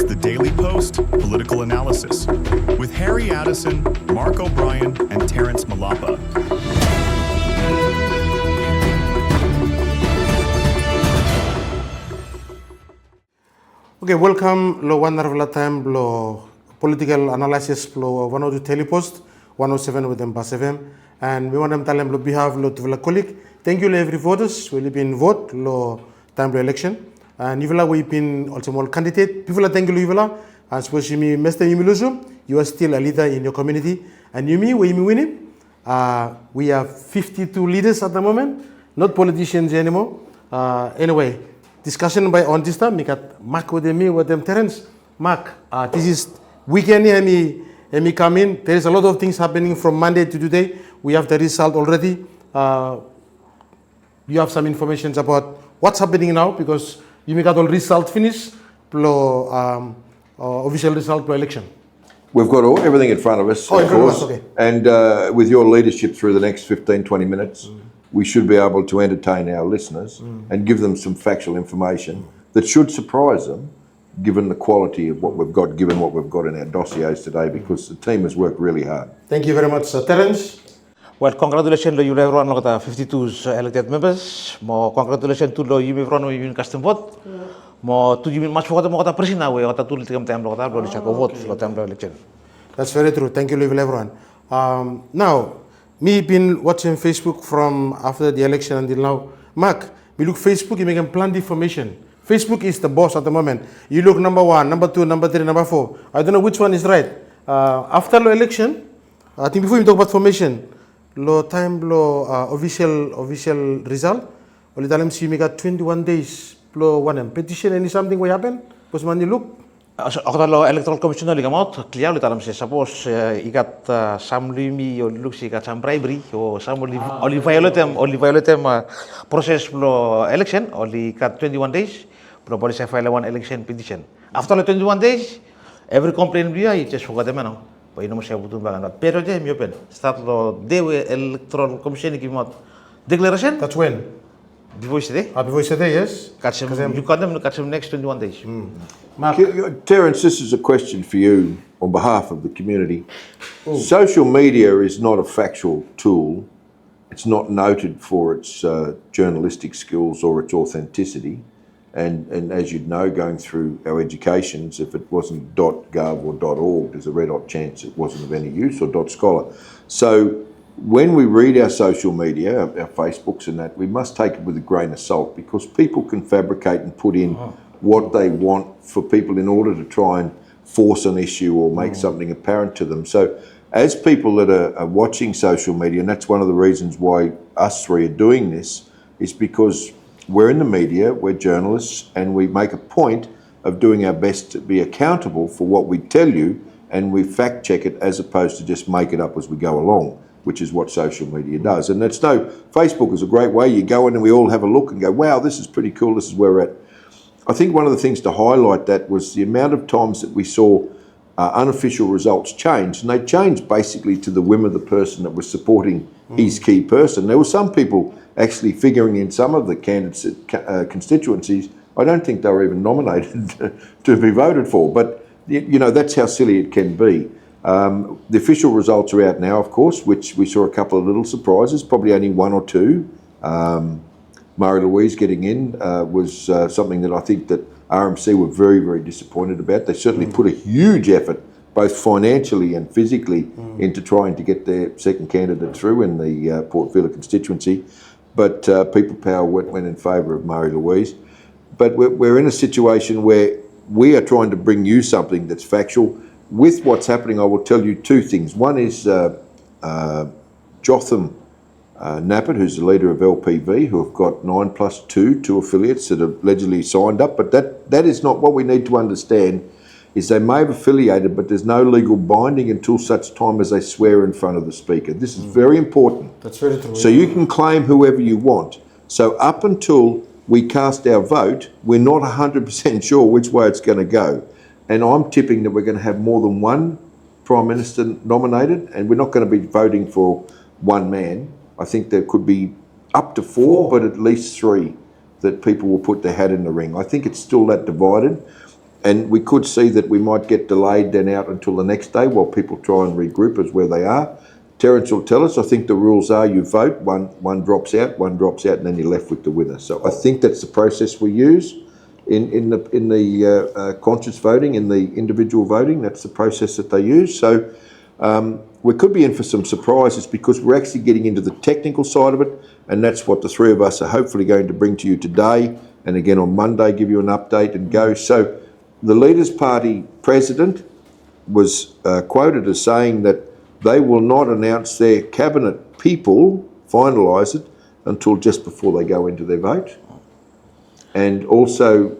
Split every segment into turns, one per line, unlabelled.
The Daily Post Political Analysis with Harry Atisson, Mark Obrien, and Terence Malapa.
Okay, welcome lo wonderful time lo political analysis lo Vanuatu Daily Post 107 with Embass FM, and we want them tell them lo behalf lo to the colleague. Thank you to every voters will been vote lo time lo election. And Ivela we been also more candidate. People are thank you Ivela. And suppose you Mr. Yimiluzu, you are still a leader in your community. And you we winning. We have 52 leaders at the moment, not politicians anymore. Anyway, discussion by on this time. We got Mark with me with them Terence. Mark, this is weekend here. Me come in. There is a lot of things happening from Monday to today. We have the result already. You have some information about what's happening now because you got all result finished. Official result for election.
We've got everything in front of us, of course. Okay. And with your leadership through the next 15-20 minutes, we should be able to entertain our listeners and give them some factual information that should surprise them, given the quality of what we've got, given what we've got in our dossiers today, because the team has worked really hard.
Thank you very much, Terence.
Well, congratulations to you everyone, 52 elected members. More congratulations to you everyone who you custom vote. More to you much for the more person now. We are to the time vote for the election.
That's very true. Thank you, everyone. Now, me been watching Facebook from after the election until now. Mark, we look Facebook, you make a planned information. Facebook is the boss at the moment. You look number 1, number 2, number 3, number 4. I don't know which one is right. After the election, I think before we talk about formation, low time, low official result. Only tell them see me got 21 days. One petition any something will happen? Because when you look,
the electoral commission clearly tell them suppose you got some lumi or looks you got some bribery or some only violate them process election only got 21 days. Police file one election petition. After the 21 days, every complaint you just forgot them now. But you know say butun bagan. Pero je mi open start lo day electoral commission give out declaration.
That's when.
Before today?
Before today, yes.
You cut them next 21 days.
Terence, this is a question for you on behalf of the community. Social media is not a factual tool. It's not noted for its journalistic skills or its authenticity. And as you'd know, going through our educations, if it wasn't .gov or .org, there's a red hot chance it wasn't of any use, or .scholar. So when we read our social media, our Facebooks and that, we must take it with a grain of salt because people can fabricate and put in what they want for people in order to try and force an issue or make something apparent to them. So as people that are watching social media, and that's one of the reasons why us three are doing this, is because we're in the media, we're journalists, and we make a point of doing our best to be accountable for what we tell you, and we fact check it as opposed to just make it up as we go along, which is what social media does. And Facebook is a great way. You go in and we all have a look and go, wow, this is pretty cool, this is where we're at. I think one of the things to highlight that was the amount of times that we saw unofficial results change, and they changed basically to the whim of the person that was supporting his key person. There were some people actually figuring in some of the candidates' constituencies. I don't think they were even nominated to be voted for, but you know, that's how silly it can be. The official results are out now, of course, which we saw a couple of little surprises, probably only one or two. Marie-Louise getting in was something that I think that RMC were very, very disappointed about. They certainly put a huge effort, both financially and physically, into trying to get their second candidate through in the Port Vila constituency. But People Power went in favour of Marie-Louise. But we're in a situation where we are trying to bring you something that's factual. With what's happening, I will tell you two things. One is Jotham Nappert, who's the leader of LPV, who have got 9+2, two affiliates that have allegedly signed up. But that is not what we need to understand, is they may have affiliated, but there's no legal binding until such time as they swear in front of the Speaker. This is very important.
That's very true.
So you can claim whoever you want. So up until we cast our vote, we're not 100% sure which way it's going to go. And I'm tipping that we're going to have more than one Prime Minister nominated, and we're not going to be voting for one man. I think there could be up to four, but at least three that people will put their hat in the ring. I think it's still that divided. And we could see that we might get delayed then out until the next day while people try and regroup as where they are. Terence will tell us, I think the rules are you vote, one drops out, and then you're left with the winner. So I think that's the process we use in the conscious voting, in the individual voting. That's the process that they use. So we could be in for some surprises because we're actually getting into the technical side of it, and that's what the three of us are hopefully going to bring to you today, and again on Monday give you an update and go. So the Leaders Party president was quoted as saying that they will not announce their cabinet people, finalise it, until just before they go into their vote. And also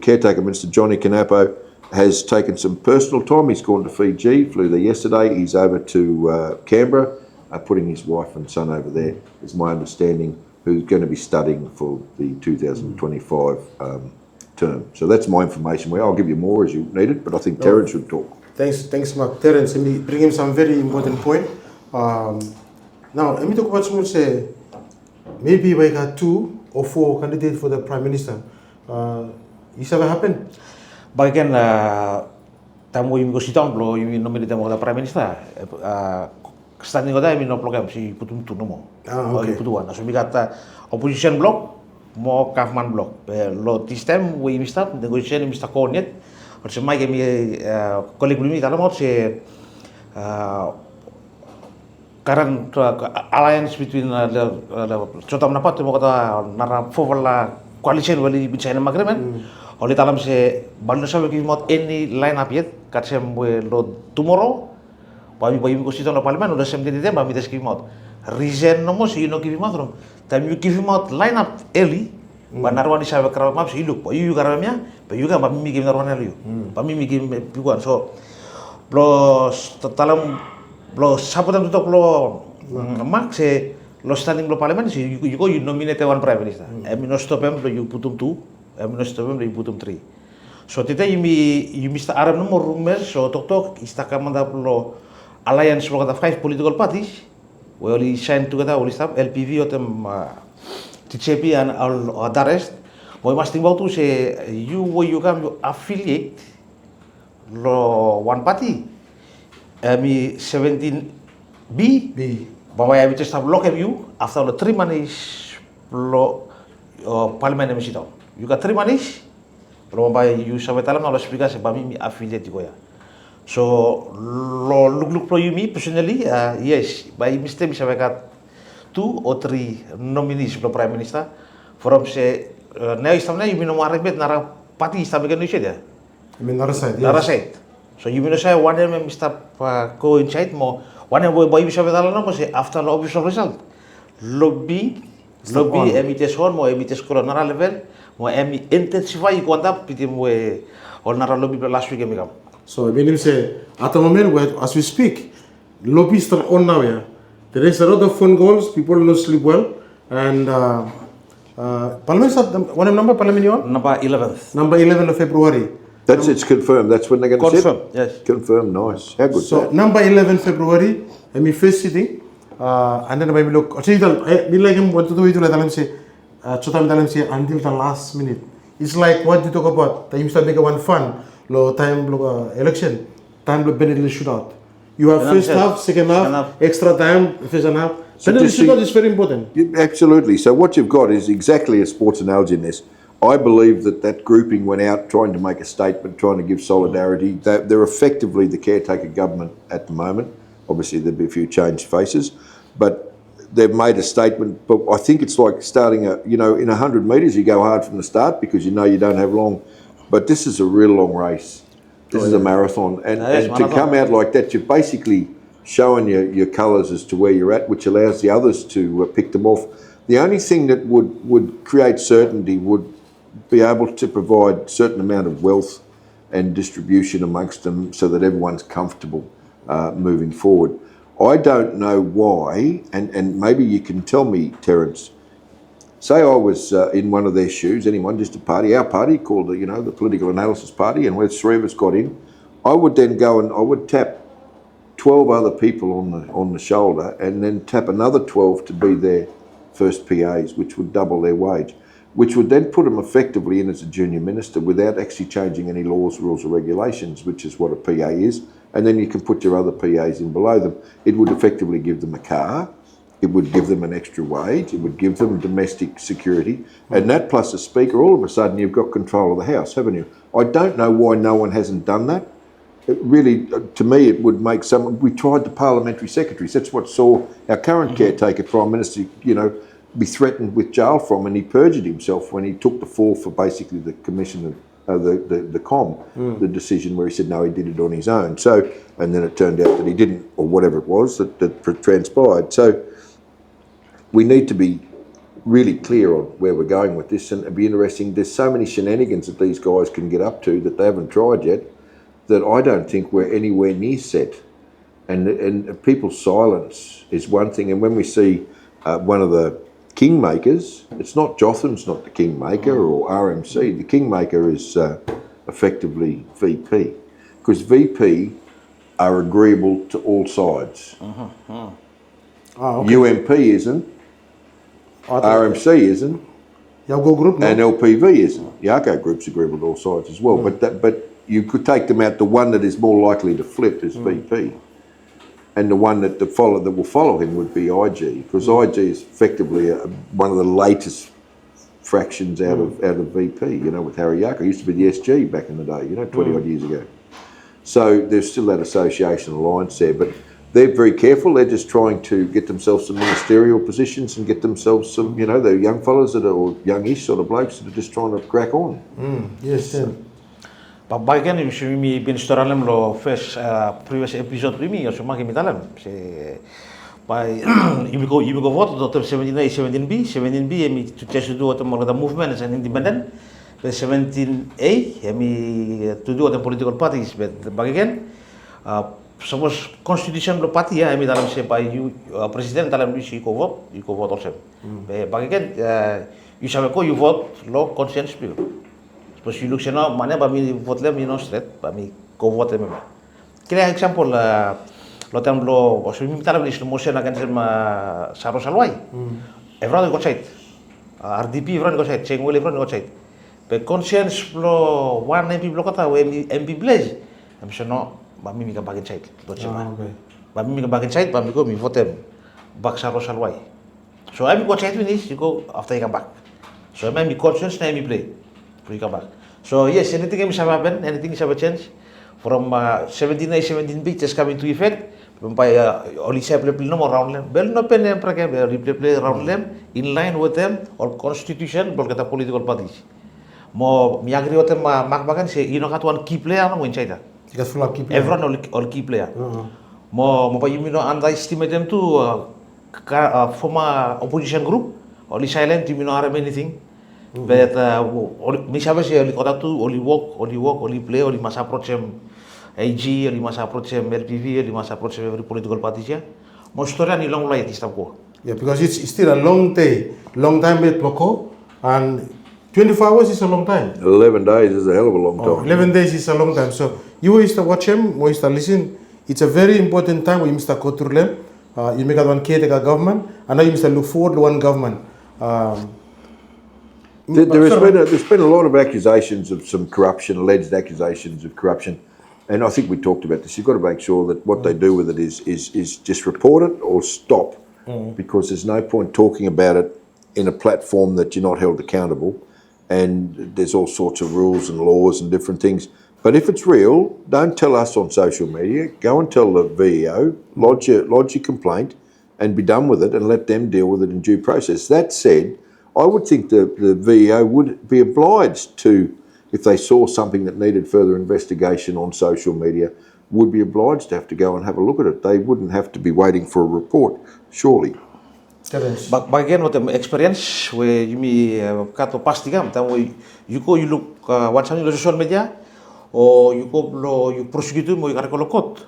Caretaker Minister Johnny Canapo has taken some personal time. He's gone to Fiji, flew there yesterday. He's over to Canberra, putting his wife and son over there, is my understanding, who's going to be studying for the 2025 term. So that's my information. I'll give you more as you need it, but I think Terence should talk.
Thanks, Mark. Terence, let me bring him some very important point. Now, let me talk about someone say, maybe we got 2 or 4 candidates for the Prime Minister. Is ever happened?
But again, tamu yung gositang blo yung nominate mo the Prime Minister. Standing ko dahil no program si putum tu mo.
Okay.
Putuan. So we got opposition bloc, mo government bloc. Lo this time we missed negotiation Mr. Cornet. Or se mai kami colleague mi dalam out se current alliance between the Chotam Napat mo kata nara fovala coalition wali bicara agreement. Oleh dalam se balu sahaja kami mau any line up yet kat se lo tomorrow bami ko situ na parliament udah sem dia bami tes kami mau reason nomo si you know kami mau terus tapi you kami mau line up early banarwan di sahaja kerana map si hidup you karamnya you kan bami kami narwan early bami kami pikuan so lo dalam lo saputan tutup lo mak se lo standing lo parliament si you nominate one prime minister no stop lo you putum tu no stop lo you putum 3 so tita you mista aram no rumor so tok istaka manda lo alliance lo kata 5 political parties we only sign together only stop LPV otem TCP and all the rest we must think about to say you come you affiliate lo one party mi 17B bahwa ya bisa stop lock you after the 3 months lo parliament mi sitaw you got 3 months lo bahwa you sampai talam lo speaker se bami mi affiliate ko ya so lo look pro you me personally yes by mistake bisa kat 2 or 3 nominees for prime minister from se now istamna you know maribet nara party istamna kan dia
I mean, nara side.
So you mean say one of them Mr. coincide mo one of boy bisa betala mo say after the official result lobby emites hon mo emites ko nara level mo intensify kuanta piti mo on nara lobby last week emikam.
So I mean say at the moment as we speak, lobby is on now. Yeah, there is a lot of phone calls. People don't sleep well, and Parliament one number Parliament you on?
Number 11th.
Number 11 of February.
It's confirmed. That's when they're going to sit?
Confirmed, yes.
Confirmed, nice. How good
So
that?
number 11 February, I mean first sitting, and then maybe look. Actually, I like him what to do it. Like say, until the last minute. It's like what you talk about. You start making one fun. Lo time election, time lo penalty shootout. You have first half, second half, extra time, first and half. Penalty shootout is very important.
Absolutely. So what you've got is exactly a sports analogy in this. I believe that grouping went out trying to make a statement, trying to give solidarity. They're effectively the caretaker government at the moment. Obviously, there'll be a few changed faces, but they've made a statement. But I think it's like starting in 100 metres, you go hard from the start because you know you don't have long. But this is a real long race. This is a marathon. And to come out like that, you're basically showing your colours as to where you're at, which allows the others to pick them off. The only thing that would create certainty would be able to provide a certain amount of wealth and distribution amongst them so that everyone's comfortable moving forward. I don't know why, and maybe you can tell me, Terence, say I was in one of their shoes, anyone, just a party, our party called the Political Analysis Party, and where 3 of us got in, I would then go and I would tap 12 other people on the shoulder and then tap another 12 to be their first PAs, which would double their wage. which would then put him effectively in as a junior minister without actually changing any laws, rules or regulations, which is what a PA is. And then you can put your other PAs in below them. It would effectively give them a car. It would give them an extra wage. It would give them domestic security. And that plus a speaker, all of a sudden you've got control of the House, haven't you? I don't know why no one hasn't done that. It really, to me, it would make some... We tried the parliamentary secretaries. That's what saw our current caretaker Prime Minister, be threatened with jail from, and he perjured himself when he took the fall for basically the commission of the decision where he said no, he did it on his own. So, and then it turned out that he didn't, or whatever it was that transpired. So we need to be really clear on where we're going with this, and it'd be interesting. There's so many shenanigans that these guys can get up to that they haven't tried yet, that I don't think we're anywhere near set. And people's silence is one thing. And when we see one of the kingmakers, it's not Jotham's not the kingmaker or RMC. The kingmaker is effectively VP, because VP are agreeable to all sides.
Okay.
UMP isn't, RMC isn't,
Yago Group, no?
and LPV isn't. Yarko Group's agreeable to all sides as well. But you could take them out. The one that is more likely to flip is VP. And the one that will follow him would be IG, because IG is effectively one of the latest fractions out of VP. With Harry Atisson, used to be the SG back in the day. 20 odd years ago. So there's still that association alliance there, but they're very careful. They're just trying to get themselves some ministerial positions and get themselves some. They're young fellas or youngish sort of blokes that are just trying to crack on.
Yes, sir.
Bagianimi pinstoralam lo first previous episodeimi yo suma kimi talam se by you go vote dot 17A 17B 17B emi to test to do what the movement is an independent, but 17A emi to do what the political parties, but bagian suppose constitution lo party emi dalam se by you president dalam you go vote also bagian you sabe you vote lo conscience bill. Pues you look now, mana bami vote lem straight, bami go vote lem. Kaya example, lo tem lo, so mi talam ni motion against Saro Salwai. Everyone go side. RDP everyone go side, Chengwell everyone go side. But conscience lo one MP block ata MP blaze. I'm sure no, bami mi ka back side. Bami mi ka back side, bami go mi vote back Saro Salwai. So I go side finish, you go after you come back. So I mi conscience na mi play. You come back. So yes, anything can happen, anything is have a change. From 17A, 17B just coming to effect. By only separate no more round them. Bell no pen replay round them in line with them or constitution, but the political parties. More me agree with them. Mark Bagan say one key player no win China. Everyone all key player. More by you underestimate them to former opposition group. Only silent, you know anything. But mi sabe se only walk, only play, only must approach him AG, only must approach him LPV, only must approach every political party here. Most story ni long light is go.
Yeah, because it's still a long time with Ploko, and 24 hours is a long time.
11 days is a hell of a long time.
11 days is a long time. So you used to watch him, you used to listen. It's a very important time when you must go through them. You make one caretaker government, and now you must look forward to one government.
There's been a lot of accusations of some corruption, alleged accusations of corruption, and I think we talked about this. You've got to make sure that what they do with it is just report it or stop, because there's no point talking about it in a platform that you're not held accountable, and there's all sorts of rules and laws and different things. But if it's real, don't tell us on social media. Go and tell the VEO, lodge your complaint, and be done with it, and let them deal with it in due process. That said, I would think the VEO would be obliged to, if they saw something that needed further investigation on social media, would be obliged to have to go and have a look at it. They wouldn't have to be waiting for a report, surely.
But again, what the experience where you me kato pastigam, you look what's on social media, or you prosecute him or you court.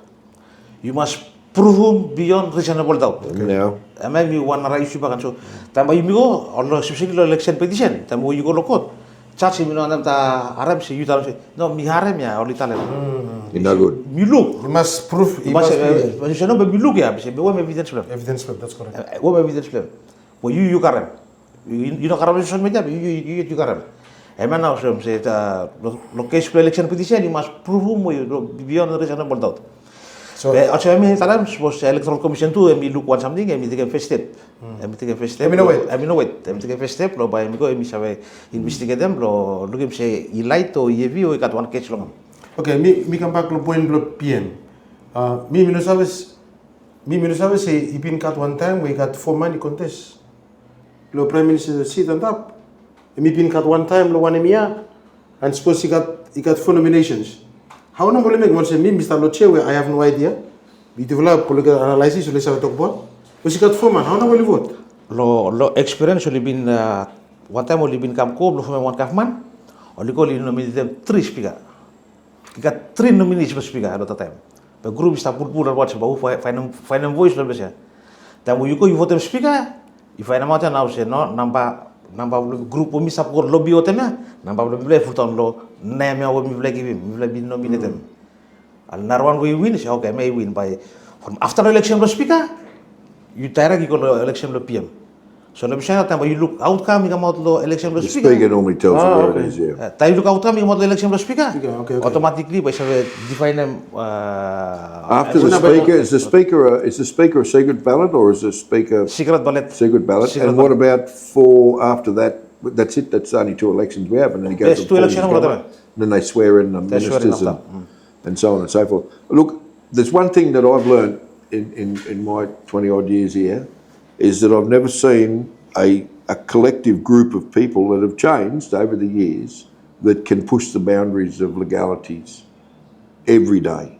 You must prove beyond reasonable doubt.
Now,
Maybe one issue back and so. Tama you go on especially election petition. Tama you go look. Charge him on them Arab say you tell him no me harem ya only tell him.
you're no good.
You look.
You must prove.
You must be look ya. Say what evidence plan.
Evidence plan. That's correct.
What evidence plan. Well you karem. You know karam social media, you karam. Eman now say lo case election petition you must prove beyond the reasonable doubt.
So,
Also, I mean, suppose electoral commission too, and look one something, and take a first step. And take a first step.
I mean, wait.
And take a first step. Lo by me go, and investigate them. Lo look him say, he light or he view, got one catch long.
okay, me come back to point lo PM. Me sabes say he been cut one time we got 4 money contest. Lo Prime Minister sit on top. Me been cut one time lo one MIA, and suppose he got 4 nominations. How no make more say me Mr. Loche, I have no idea. We develop political analysis, let's talk about. But he got 4 man. How no will vote?
Lo experience only been one time only been come co, lo from one man. Only call you nominate them 3 speaker. He got 3 nominees for speaker at the time. The group is put watch about find them voice lo besa. Then you go you vote them speaker. If I am out now say no number group mi sap ko lobby otena number le futon lo name ya mi like be nominated. Al narwan we win say okay may win by from after election lo speaker you direct you go election lo PM. So le besa time you look outcome you come out lo election lo
The
speaker.
speaker normally tells you where
okay.
it is, yeah.
Time you look outcome you come out lo election lo speaker.
Okay.
Automatically by say define them
After the speaker, is the speaker a secret ballot or is the speaker
secret ballot.
secret ballot?
Secret
And what about for after that? That's it. That's only 2 elections we have, and then he goes.
Yes,
to
2 elections,
forms of
whatever.
government. Then they swear in the
They swear in
ministers
after.
and so on and so forth. Look, there's one thing that I've learned in my 20 odd years here, is that I've never seen a collective group of people that have changed over the years that can push the boundaries of legalities every day.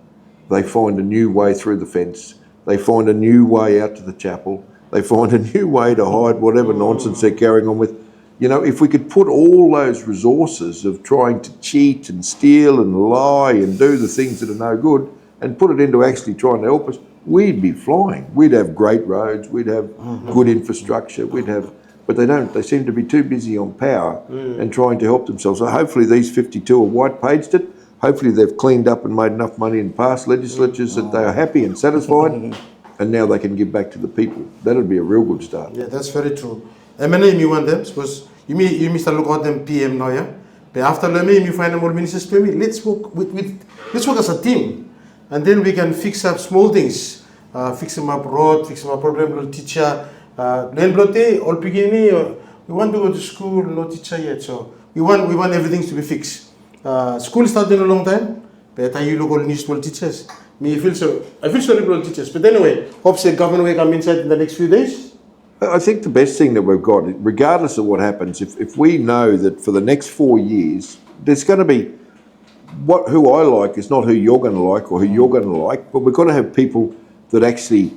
They find a new way through the fence. They find a new way out to the chapel. They find a new way to hide whatever nonsense they're carrying on with. You know, if we could put all those resources of trying to cheat and steal and lie and do the things that are no good and put it into actually trying to help us, we'd be flying. We'd have great roads. We'd have good infrastructure. But they don't. They seem to be too busy on power and trying to help themselves. So hopefully these 52 are white-paged it. Hopefully they've cleaned up and made enough money in past legislatures that they are happy and satisfied, and now they can give back to the people. That'd be a real good start.
Yeah, that's very true. MNA me want them because you Mr. look at them PM now, yeah. But after me find them all ministers to me. Let's work let's work as a team, and then we can fix up small things. Fix them up road, fix them up problem, little teacher. Then blote all beginning. We want to go to school, no teacher yet, so we want everything to be fixed. School started in a long time, but I look all news to teachers. I feel sorry for teachers. But anyway, hope the government will come inside in the next few days.
I think the best thing that we've got, regardless of what happens, if we know that for the next 4 years, there's going to be who I like is not who you're going to like or who you're going to like, but we've got to have people that actually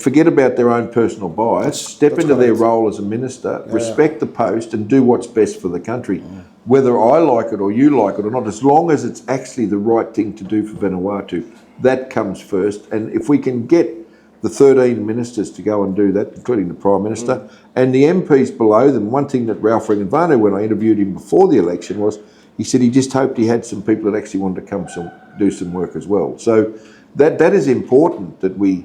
forget about their own personal bias, step into their role as a minister, respect the post and do what's best for the country. Whether I like it or you like it or not, as long as it's actually the right thing to do for Vanuatu, that comes first. And if we can get the 13 ministers to go and do that, including the Prime Minister, and the MPs below them, one thing that Ralph Reganvanu, when I interviewed him before the election, was he said he just hoped he had some people that actually wanted to come do some work as well. So that is important that we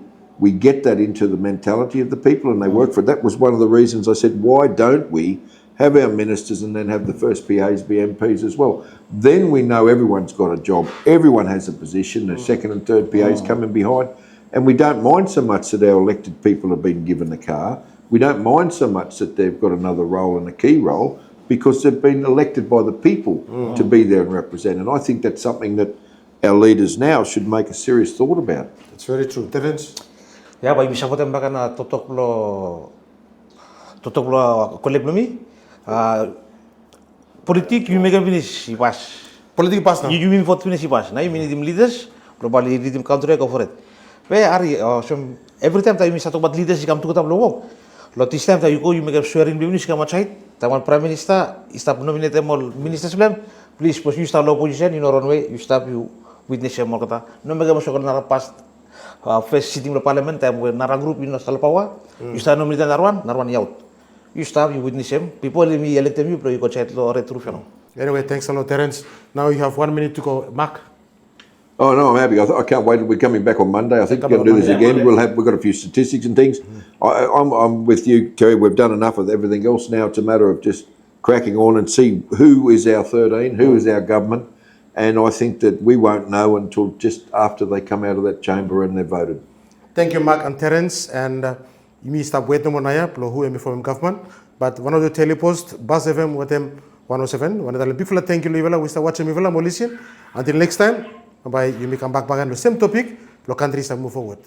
get that into the mentality of the people and they work for it. That was one of the reasons I said, why don't we have our ministers and then have the first PAs be MPs as well? Then we know everyone's got a job, everyone has a position, the second and third PAs coming behind, and we don't mind so much that our elected people have been given a car. We don't mind so much that they've got another role and a key role because they've been elected by the people to be there and represent. And I think that's something that our leaders now should make a serious thought about.
That's very true. Terence?
Ya, bagi bisa fotem baka na totok lo kolek nomi. Politik you make a finish ipas.
Politik pas now.
You mean vote finish ipas. Na you mean dim leaders, probably dim country go for it. But Ari, every time that you talk about leaders, you come to the work. Lot this time that you go, you make a swearing finish come outside. Taman Prime Minister, stop nominate them all ministers plan. Please, because you start low position, you know runway, you stop you witness your kata. No make a masuk nara past first sitting the parliament time when nara group you know power. You start nominate Narwan out. You stop, you witness him. People me elect them, you go chat law retroof.
Anyway, thanks a lot, Terence. Now you have 1 minute to go. Mark?
Oh no, I'm happy. I can't wait. We're coming back on Monday. I think we're going to do this again. We've got a few statistics and things. I'm with you, Terry. We've done enough of everything else now. It's a matter of just cracking on and see who is our 13, who is our government, and I think that we won't know until just after they come out of that chamber and they've voted.
Thank you, Mark and Terence, and you may stop waiting on Naya, who am from government, but one of the telepost, Bus FM with them 107, one of the people thank you, Livela, we start watching Livela, Molisian. Until next time, bye, you may come back on the same topic, the countries move forward.